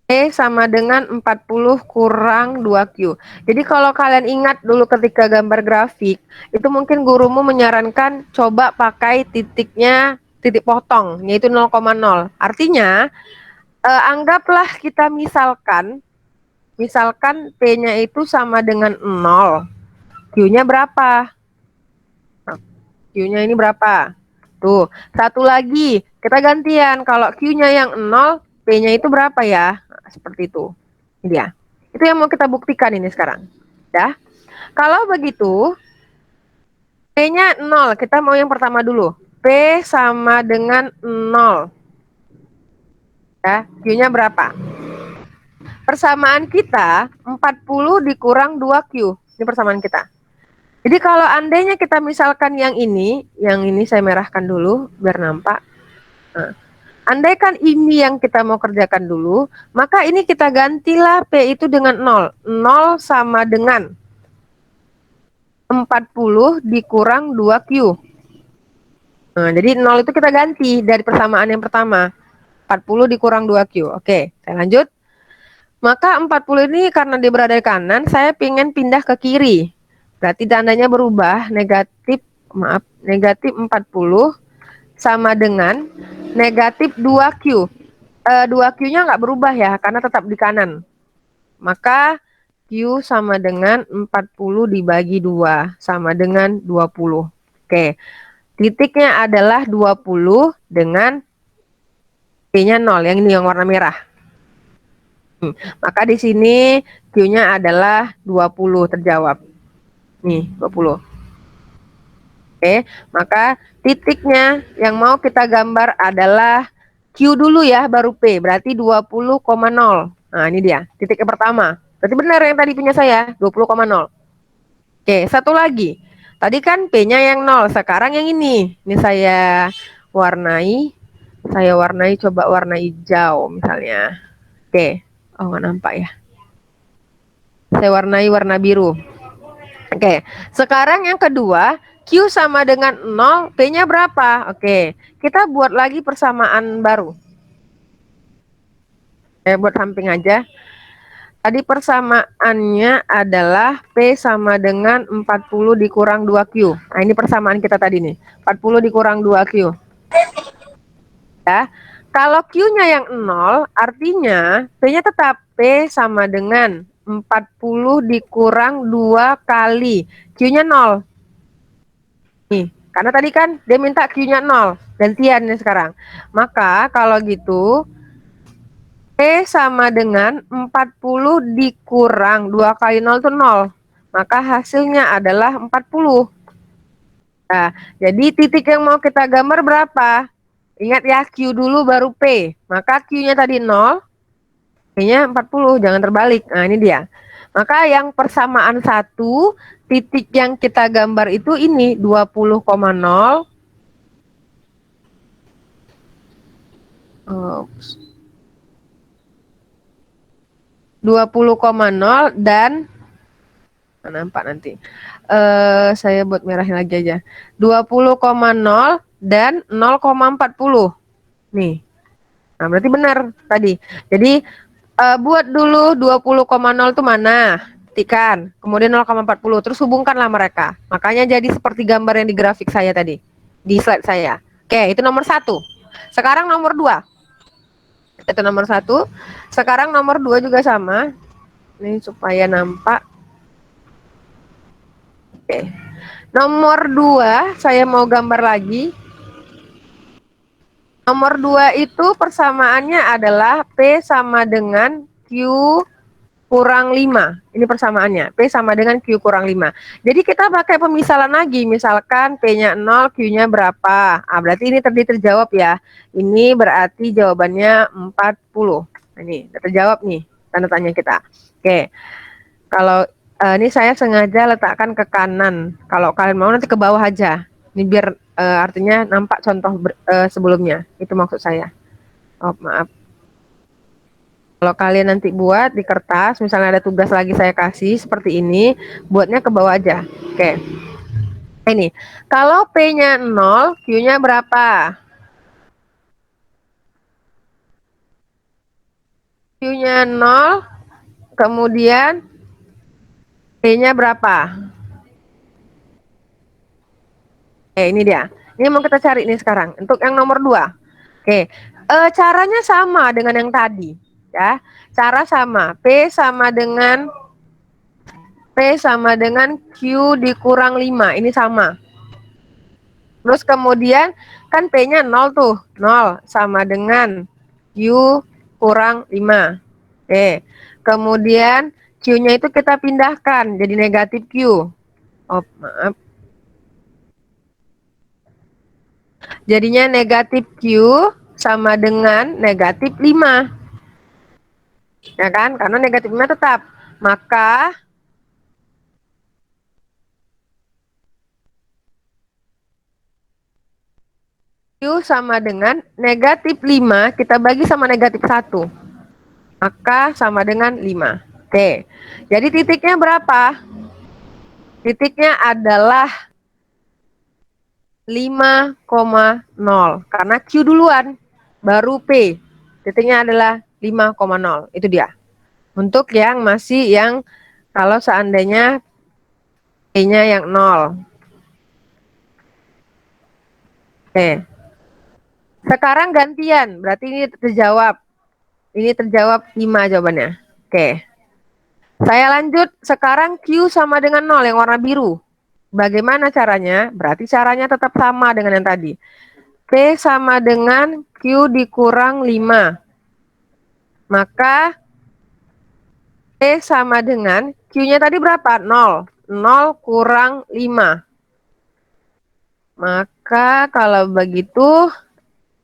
S1: E sama dengan 40 kurang 2Q. Jadi kalau kalian ingat dulu ketika gambar grafik, itu mungkin gurumu menyarankan coba pakai titiknya titik potong, yaitu 0,0. Artinya, anggaplah kita misalkan P-nya itu sama dengan 0. Q-nya berapa? Nah, Q-nya ini berapa? Tuh, satu lagi, kita gantian. Kalau Q-nya yang 0, P-nya itu berapa ya? Nah, seperti itu. Ini dia. Itu yang mau kita buktikan ini sekarang. Ya. Kalau begitu, P-nya 0. Kita mau yang pertama dulu. P sama dengan 0. Ya, Q-nya berapa? Persamaan kita 40 dikurang 2Q. Ini persamaan kita. Jadi kalau andainya kita misalkan yang ini saya merahkan dulu biar nampak. Nah, andaikan ini yang kita mau kerjakan dulu, maka ini kita gantilah P itu dengan 0. 0 sama dengan 40 dikurang 2Q. Nah, jadi 0 itu kita ganti dari persamaan yang pertama. 40 dikurang 2Q. Oke, saya lanjut. Maka 40 ini karena dia berada di kanan, saya ingin pindah ke kiri. Berarti tandanya berubah, negatif 40 sama dengan negatif 2Q. 2Q-nya nggak berubah ya, karena tetap di kanan. Maka Q sama dengan 40 dibagi 2, sama dengan 20. Oke, titiknya adalah 20 dengan P-nya 0, yang ini yang warna merah. Maka di sini Q-nya adalah 20 terjawab. Nih, 20. Oke, maka titiknya yang mau kita gambar adalah Q dulu ya, baru P. Berarti 20,0. Nah, ini dia, titik yang pertama. Berarti benar yang tadi punya saya, 20,0. Oke, satu lagi. Tadi kan P-nya yang 0, sekarang yang ini. Ini saya warnai. Saya warnai, coba warna hijau misalnya. Oke, oh nggak nampak ya. Saya warnai warna biru. Oke, sekarang yang kedua, Q sama dengan 0, P-nya berapa? Oke, kita buat lagi persamaan baru. Saya buat samping aja. Tadi persamaannya adalah P sama dengan 40 dikurang 2Q. Nah, ini persamaan kita tadi nih. 40 dikurang 2Q. Ya. Kalau Q-nya yang 0, artinya P-nya tetap P sama dengan 40 dikurang 2 kali Q-nya 0. Nih, karena tadi kan dia minta Q-nya 0. Gantian nih sekarang. Maka kalau gitu P sama dengan 40 dikurang 2 kali 0 itu 0. Maka hasilnya adalah 40. Nah, jadi titik yang mau kita gambar berapa? Ingat ya, Q dulu baru P. Maka Q-nya tadi 0, P-nya 40, jangan terbalik. Nah, ini dia. Maka yang persamaan 1, titik yang kita gambar itu ini 20,0. 20,0 dan nampak nanti. Saya buat merahin lagi aja. 20,0 dan 0,40. Nih. Nah, berarti benar tadi. Jadi buat dulu 20,0 itu mana? Ketikan. Kemudian 0,40. Terus hubungkanlah mereka. Makanya jadi seperti gambar yang di grafik saya tadi. Di slide saya. Oke, itu nomor 1. Sekarang nomor 2. Itu nomor 1. Sekarang nomor 2 juga sama. Ini supaya nampak. Oke. Nomor 2 saya mau gambar lagi. Nomor 2 itu persamaannya adalah P sama dengan Q kurang 5. Ini persamaannya. P sama dengan Q kurang 5. Jadi kita pakai pemisalan lagi. Misalkan P-nya 0, Q-nya berapa. Berarti ini tadi terjawab ya. Ini berarti jawabannya 40. Ini udah terjawab nih tanda tanya kita. Oke. Kalau ini saya sengaja letakkan ke kanan. Kalau kalian mau nanti ke bawah aja. Ini biar artinya nampak contoh sebelumnya. Itu maksud saya. Oh, maaf. Kalau kalian nanti buat di kertas, misalnya ada tugas lagi saya kasih seperti ini, buatnya ke bawah aja. Oke. Ini, kalau P-nya 0, Q-nya berapa? Q-nya 0, kemudian P-nya berapa? Ini dia. Ini mau kita cari nih sekarang. Untuk yang nomor 2. Oke. Caranya sama dengan yang tadi. Ya, cara sama. P sama dengan Q dikurang 5. Ini sama. Terus kemudian kan P-nya 0 tuh. 0 sama dengan Q kurang 5. Oke. Kemudian Q-nya itu kita pindahkan jadi negatif Q. Oh, maaf. Jadinya negatif Q sama dengan negatif 5. Ya kan? Karena negatif 5 tetap. Maka Q sama dengan negatif 5 kita bagi sama negatif 1. Maka sama dengan 5. Oke. Jadi titiknya berapa? Titiknya adalah 5,0. Karena Q duluan, baru P. Titiknya adalah 5,0. Itu dia. Untuk yang masih yang kalau seandainya P-nya yang 0. Oke. Sekarang gantian. Berarti ini terjawab. Ini terjawab 5 jawabannya. Oke. Saya lanjut. Sekarang Q sama dengan 0 yang warna biru. Bagaimana caranya? Berarti caranya tetap sama dengan yang tadi. P sama dengan Q dikurang 5. Maka P sama dengan Q-nya tadi berapa? 0. 0 kurang 5. Maka kalau begitu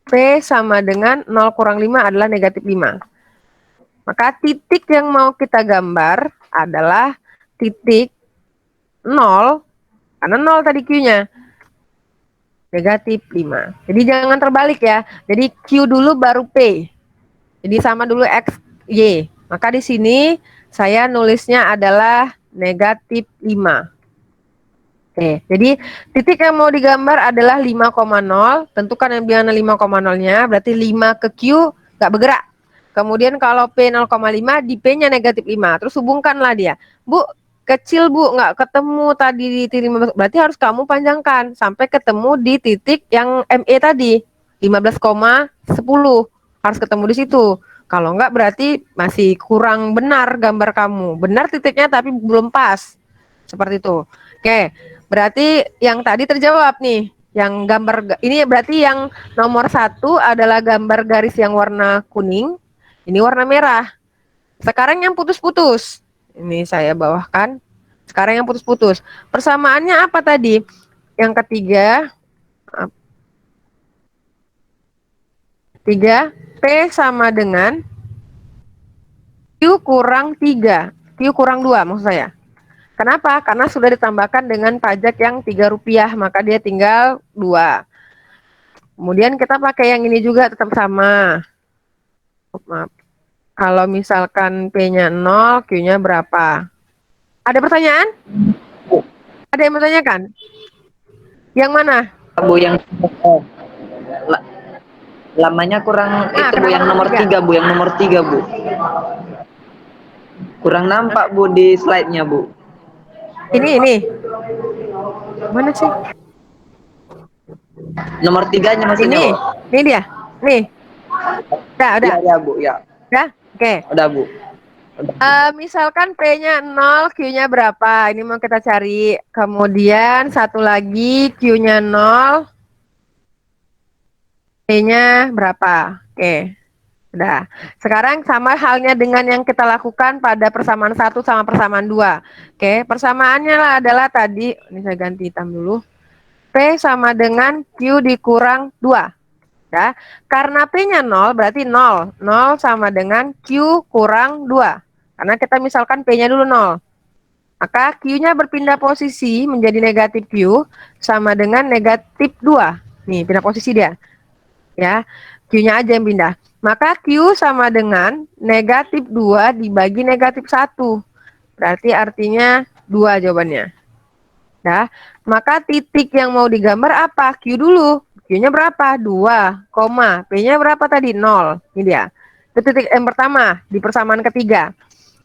S1: P sama dengan 0 kurang 5 adalah negatif 5. Maka titik yang mau kita gambar adalah titik 0. Karena 0 tadi Q-nya. Negatif 5. Jadi jangan terbalik ya. Jadi Q dulu baru P. Jadi sama dulu X, Y. Maka di sini saya nulisnya adalah negatif 5. Oke, jadi titik yang mau digambar adalah 5,0. Tentukan yang bilangan 5,0-nya, berarti 5 ke Q nggak bergerak. Kemudian kalau P 0,5, di P-nya negatif 5. Terus hubungkanlah dia. Bu, kecil Bu, nggak ketemu tadi di titik 15. Berarti harus kamu panjangkan sampai ketemu di titik yang ME tadi. 15,10. Harus ketemu di situ. Kalau nggak berarti masih kurang benar gambar kamu. Benar titiknya tapi belum pas. Seperti itu. Oke, berarti yang tadi terjawab nih. Yang gambar ini berarti yang nomor 1 adalah gambar garis yang warna kuning. Ini warna merah. Sekarang yang putus-putus. Ini saya bawahkan. Sekarang yang putus-putus. Persamaannya apa tadi? Yang ketiga, 3, P sama dengan Q kurang 3. Q kurang 2 maksud saya. Kenapa? Karena sudah ditambahkan dengan pajak yang Rp3, maka dia tinggal 2. Kemudian kita pakai yang ini juga tetap sama. Maaf. Kalau misalkan P-nya 0, Q-nya berapa? Ada pertanyaan? Ada yang bertanyakan? Yang mana?
S3: Bu, yang lamanya kurang itu Bu, yang nomor 3 Bu, yang nomor 3 Bu. Kurang nampak Bu di slide-nya Bu.
S1: Ini. Mana sih?
S3: Nomor 3-nya maksudnya
S1: Ini.
S3: Bu.
S1: Ini dia. Nih. Udah.
S3: Ya Bu, ya.
S1: Udah? Oke.
S3: Udah Bu.
S1: Misalkan P-nya 0, Q-nya berapa? Ini mau kita cari. Kemudian satu lagi Q-nya 0, P-nya berapa? Oke. Udah. Sekarang sama halnya dengan yang kita lakukan pada persamaan 1 sama persamaan 2. Oke, persamaannya lah adalah tadi, ini saya ganti hitam dulu. P sama dengan Q dikurang 2. Ya. Karena P-nya 0 berarti 0. 0 sama dengan Q kurang 2. Karena kita misalkan P-nya dulu 0. Maka Q-nya berpindah posisi menjadi negatif Q sama dengan negatif 2. Nih, pindah posisi dia. Ya, Q-nya aja yang pindah. Maka Q sama dengan negatif 2 dibagi negatif 1. Berarti artinya 2 jawabannya. Ya, maka titik yang mau digambar apa? Q dulu. Q-nya berapa? 2, P-nya berapa tadi? 0. Ini dia. Itu titik yang pertama di persamaan ketiga.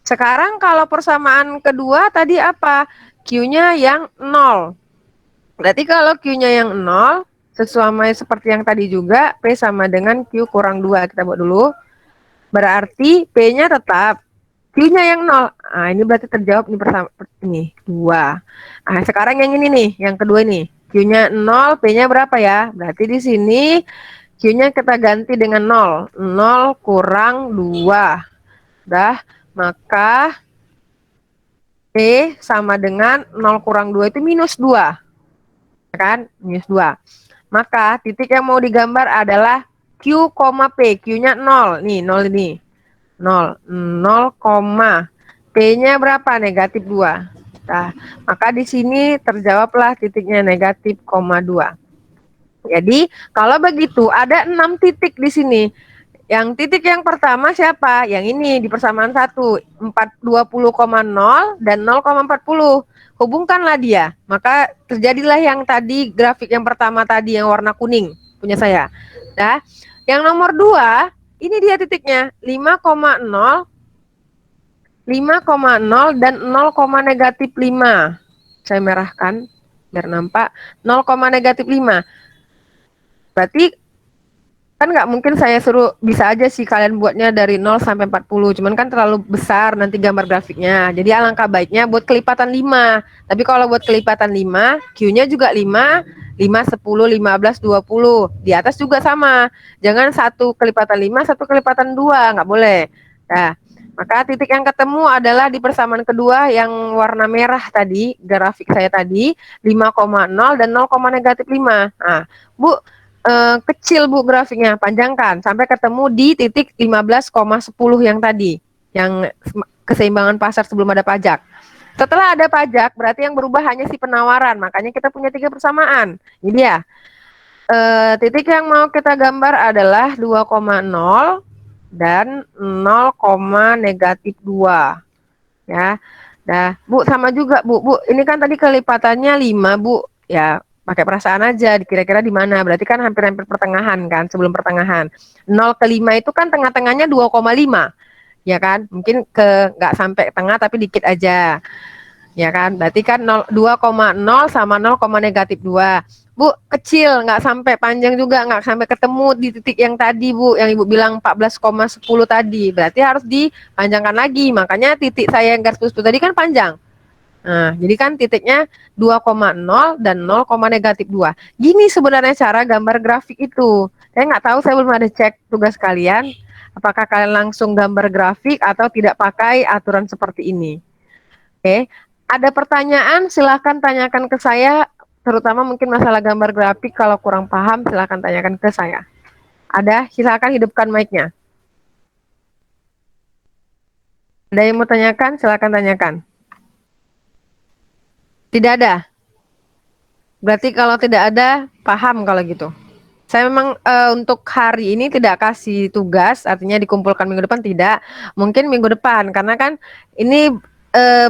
S1: Sekarang kalau persamaan kedua tadi apa? Q-nya yang 0. Berarti kalau Q-nya yang 0, sesuai seperti yang tadi juga, P sama dengan Q kurang 2. Kita buat dulu. Berarti P-nya tetap. Q-nya yang 0. Nah, ini berarti terjawab ini bersama ini 2. Nah, sekarang yang ini nih, yang kedua nih. Q-nya 0, P-nya berapa ya? Berarti di sini Q-nya kita ganti dengan 0. 0 kurang 2. Dah, maka P sama dengan 0 kurang 2 itu minus 2. Kan? Minus 2. Maka titik yang mau digambar adalah Q, P. Q-nya 0. Nih, 0 ini. 0. 0, P-nya berapa? Negatif 2. Nah, maka di sini terjawablah titiknya negatif, 2. Jadi, kalau begitu ada 6 titik di sini. Yang titik yang pertama siapa? Yang ini di persamaan 1, 20,0 dan 0,40. Hubungkanlah dia. Maka terjadilah yang tadi grafik yang pertama tadi yang warna kuning punya saya. Nah, yang nomor 2, ini dia titiknya 5,0, 5,0 dan 0, negatif 5. Saya merahkan biar nampak. 0, negatif 5. Berarti kan nggak mungkin saya suruh, bisa aja sih kalian buatnya dari 0 sampai 40, cuman kan terlalu besar nanti gambar grafiknya. Jadi alangkah baiknya buat kelipatan 5. Tapi kalau buat kelipatan 5, Q-nya juga 5, 5, 10, 15, 20. Di atas juga sama. Jangan satu kelipatan 5, satu kelipatan 2, nggak boleh. Nah, maka titik yang ketemu adalah di persamaan kedua yang warna merah tadi, grafik saya tadi, 5,0 dan 0, negatif 5. Nah, Bu, kecil Bu grafiknya, panjangkan sampai ketemu di titik 15,10 yang tadi, yang keseimbangan pasar sebelum ada pajak. Setelah ada pajak, berarti yang berubah hanya si penawaran, makanya kita punya 3 persamaan. Ini dia. Titik yang mau kita gambar adalah 2,0 dan 0, negatif 2. Ya. Nah, Bu, sama juga, Bu. Bu, ini kan tadi kelipatannya 5, Bu. Ya, pakai perasaan aja, kira-kira di mana. Berarti kan hampir-hampir pertengahan kan, sebelum pertengahan. 0 ke 5 itu kan tengah-tengahnya 2,5. Ya kan? Mungkin ke nggak sampai tengah tapi dikit aja. Ya kan? Berarti kan 2,0 sama 0, negatif 2. Bu, kecil, nggak sampai panjang juga, nggak sampai ketemu di titik yang tadi, Bu, yang Ibu bilang 14,10 tadi. Berarti harus dipanjangkan lagi. Makanya titik saya yang garis khusus tadi kan panjang. Nah, jadi kan titiknya 2,0 dan 0, negatif 2. Gini sebenarnya cara gambar grafik itu. Saya nggak tahu, saya belum ada cek tugas kalian. Apakah kalian langsung gambar grafik atau tidak pakai aturan seperti ini. Oke, ada pertanyaan silahkan tanyakan ke saya, terutama mungkin masalah gambar grafik. Kalau kurang paham silahkan tanyakan ke saya. Ada, silahkan hidupkan mic-nya. Ada yang mau tanyakan, silahkan tanyakan. Tidak ada? Berarti kalau tidak ada, paham kalau gitu. Saya memang untuk hari ini tidak kasih tugas, artinya dikumpulkan minggu depan, tidak. Mungkin minggu depan, karena kan ini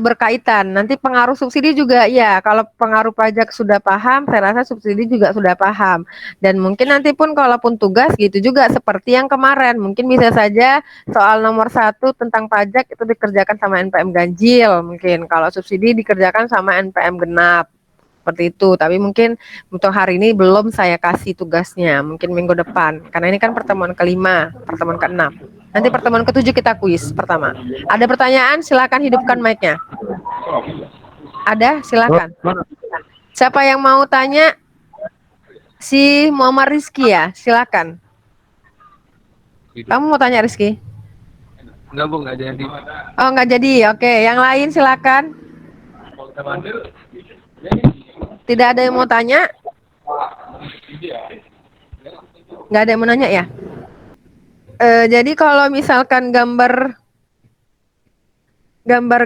S1: berkaitan. Nanti pengaruh subsidi juga, ya. Kalau pengaruh pajak sudah paham, saya rasa subsidi juga sudah paham. Dan mungkin nanti pun kalaupun tugas gitu juga seperti yang kemarin. Mungkin bisa saja soal nomor 1 tentang pajak itu dikerjakan sama NPM ganjil. Mungkin kalau subsidi dikerjakan sama NPM genap. Seperti itu, tapi mungkin untuk hari ini belum saya kasih tugasnya, mungkin minggu depan, karena ini kan pertemuan kelima, pertemuan keenam. Nanti pertemuan ketujuh kita kuis pertama. Ada pertanyaan, silakan hidupkan mic-nya. Ada, silakan. Siapa yang mau tanya? Si Muhammad Rizky ya, silakan. Kamu mau tanya Rizky?
S4: Enggak Bu, nggak jadi.
S1: Oh, nggak jadi. Oke, yang lain silakan. Tidak ada yang mau tanya? Nggak ada yang mau nanya ya? Jadi kalau misalkan gambar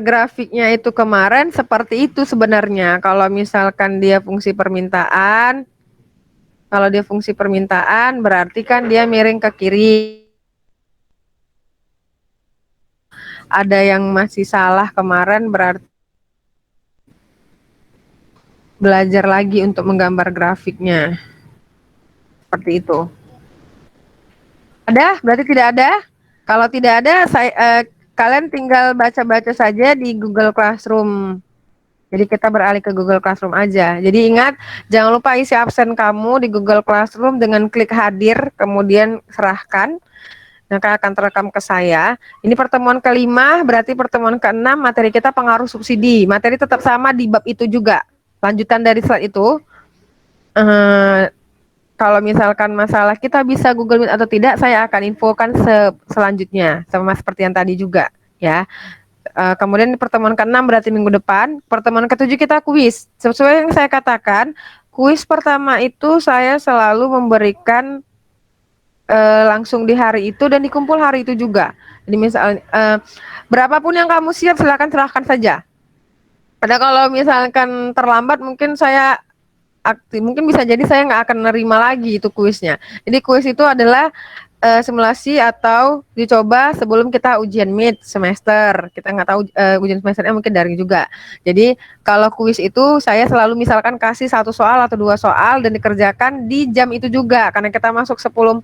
S1: grafiknya itu kemarin seperti itu sebenarnya. Kalau misalkan dia fungsi permintaan, kalau dia fungsi permintaan berarti kan dia miring ke kiri. Ada yang masih salah kemarin berarti belajar lagi untuk menggambar grafiknya. Seperti itu. Ada? Berarti tidak ada? Kalau tidak ada, kalian tinggal baca-baca saja di Google Classroom. Jadi kita beralih ke Google Classroom aja. Jadi ingat, jangan lupa isi absen kamu di Google Classroom dengan klik hadir, kemudian serahkan. Maka akan terekam ke saya. Ini pertemuan kelima, berarti pertemuan keenam materi kita pengaruh subsidi. Materi tetap sama di bab itu juga. Lanjutan dari slide itu. Kalau misalkan masalah kita bisa Google Meet atau tidak, saya akan infokan selanjutnya, sama seperti yang tadi juga, ya. Kemudian pertemuan ke-6 berarti minggu depan. Pertemuan ke-7 kita kuis. Sesuai yang saya katakan, kuis pertama itu saya selalu memberikan langsung di hari itu dan dikumpul hari itu juga. Jadi misalnya berapapun yang kamu siap silakan serahkan saja. Ada kalau misalkan terlambat mungkin saya mungkin bisa jadi saya nggak akan nerima lagi itu kuisnya. Jadi kuis itu adalah simulasi atau dicoba sebelum kita ujian mid semester. Kita nggak tahu ujian semesternya mungkin daring juga. Jadi kalau kuis itu saya selalu misalkan kasih 1 soal atau 2 soal dan dikerjakan di jam itu juga. Karena kita masuk 10.45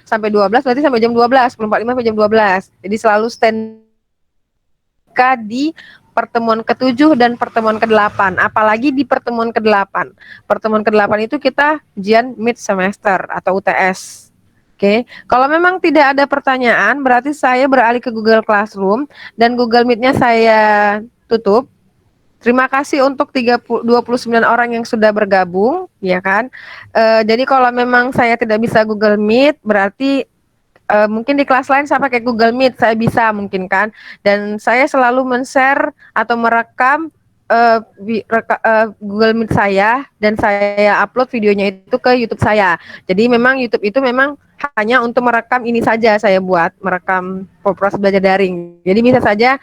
S1: sampai 12 berarti sampai jam 12. 10.45 sampai jam 12. Jadi selalu stand di pertemuan ke-7 dan pertemuan ke-8, apalagi di pertemuan ke-8. Pertemuan ke-8 itu kita ujian mid semester atau UTS. Oke, kalau memang tidak ada pertanyaan, berarti saya beralih ke Google Classroom dan Google Meet-nya saya tutup. Terima kasih untuk 29 orang yang sudah bergabung, ya kan? Jadi kalau memang saya tidak bisa Google Meet, berarti mungkin di kelas lain saya pakai Google Meet, saya bisa mungkin kan. Dan saya selalu men-share atau merekam Google Meet saya dan saya upload videonya itu ke YouTube saya. Jadi memang YouTube itu memang hanya untuk merekam ini saja saya buat, merekam proses belajar daring. Jadi bisa saja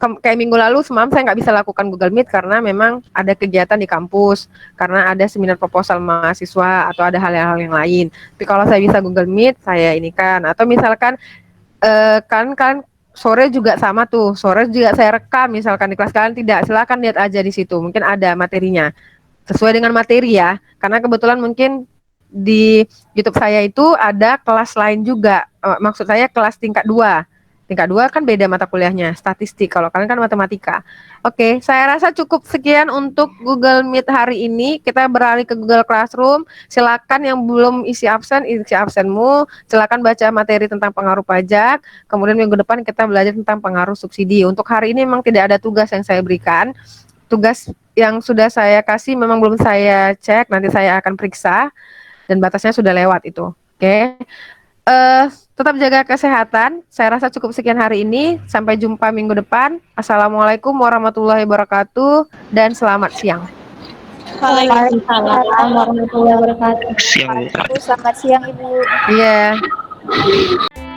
S1: kayak minggu lalu semalam saya nggak bisa lakukan Google Meet karena memang ada kegiatan di kampus, karena ada seminar proposal mahasiswa atau ada hal-hal yang lain. Tapi kalau saya bisa Google Meet, saya ini kan. Atau misalkan kan sore juga sama tuh, sore juga saya rekam misalkan di kelas kalian tidak, silakan lihat aja di situ, mungkin ada materinya sesuai dengan materi ya, karena kebetulan mungkin di YouTube saya itu ada kelas lain juga, maksud saya kelas tingkat 2. Tingkat 2 kan beda mata kuliahnya, statistik, kalau kalian kan matematika. Oke, saya rasa cukup sekian untuk Google Meet hari ini. Kita beralih ke Google Classroom. Silakan yang belum isi absen, isi absenmu. Silakan baca materi tentang pengaruh pajak. Kemudian minggu depan kita belajar tentang pengaruh subsidi. Untuk hari ini memang tidak ada tugas yang saya berikan. Tugas yang sudah saya kasih memang belum saya cek, nanti saya akan periksa. Dan batasnya sudah lewat itu. Oke. Tetap jaga kesehatan. Saya rasa cukup sekian hari ini. Sampai jumpa minggu depan. Assalamualaikum warahmatullahi wabarakatuh dan selamat siang.
S2: Waalaikumsalam warahmatullahi wabarakatuh.
S3: Siang.
S2: Selamat siang Ibu.
S1: Iya. Yeah.